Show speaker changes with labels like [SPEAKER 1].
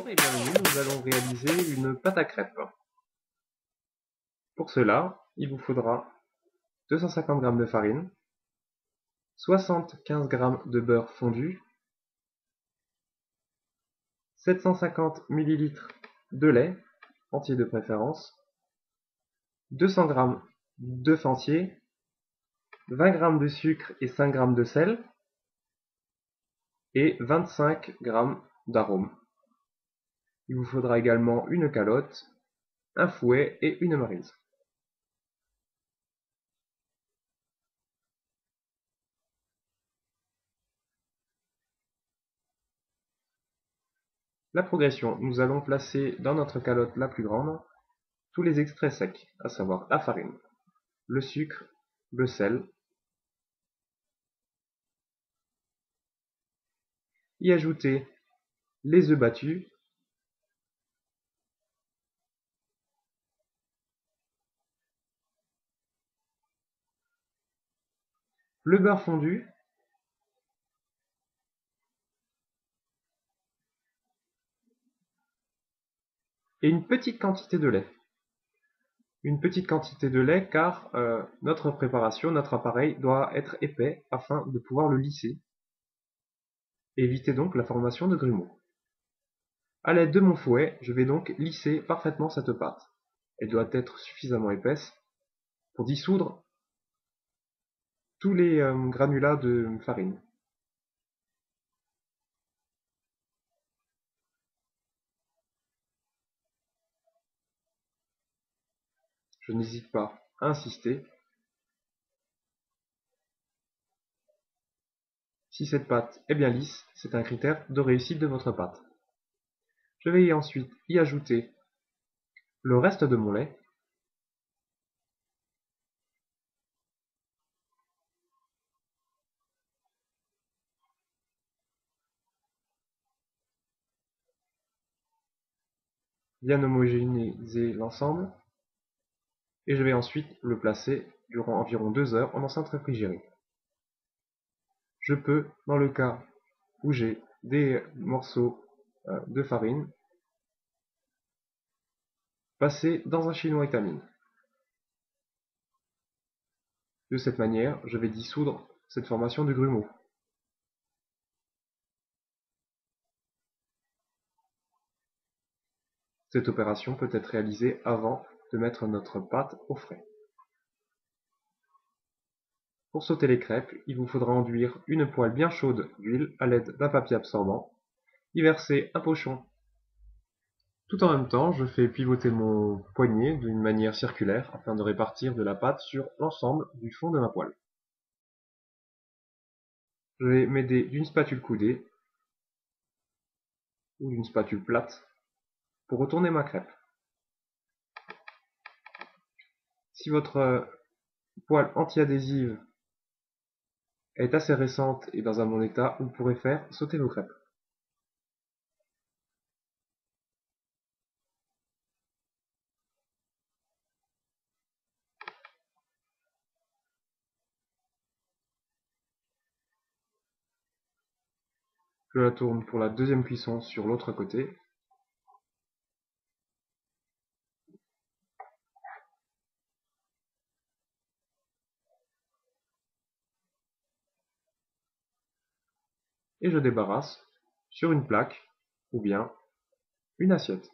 [SPEAKER 1] et bienvenue, nous allons réaliser une pâte à crêpes. Pour cela, il vous faudra 250 g de farine, 75 g de beurre fondu, 750 ml de lait, entier de préférence, 200 g d'œufs entiers, 20 g de sucre et 5 g de sel, et 25 g d'arôme. Il vous faudra également une calotte, un fouet et une maryse. La progression, nous allons placer dans notre calotte la plus grande tous les extraits secs, à savoir la farine, le sucre, le sel, y ajouter les œufs battus, le beurre fondu, et une petite quantité de lait. Une petite quantité de lait car notre préparation, notre appareil doit être épais afin de pouvoir le lisser. Évitez donc la formation de grumeaux. A l'aide de mon fouet, je vais donc lisser parfaitement cette pâte. Elle doit être suffisamment épaisse pour dissoudre tous les granulats de farine. Je n'hésite pas à insister. Si cette pâte est bien lisse, c'est un critère de réussite de votre pâte. Je vais ensuite y ajouter le reste de mon lait, bien homogénéiser l'ensemble, et je vais ensuite le placer durant environ 2 heures en enceinte réfrigérée. Je peux, dans le cas où j'ai des morceaux de farine, passer dans un chinois étamine. De cette manière, je vais dissoudre cette formation de grumeaux. Cette opération peut être réalisée avant de mettre notre pâte au frais. Pour sauter les crêpes, il vous faudra enduire une poêle bien chaude d'huile à l'aide d'un papier absorbant, y verser un pochon. Tout en même temps, je fais pivoter mon poignet d'une manière circulaire afin de répartir de la pâte sur l'ensemble du fond de ma poêle. Je vais m'aider d'une spatule coudée ou d'une spatule plate pour retourner ma crêpe. Si votre poêle anti-adhésive est assez récente et dans un bon état, vous pourrez faire sauter vos crêpes. Je la tourne pour la deuxième cuisson sur l'autre côté. Et je débarrasse sur une plaque ou bien une assiette.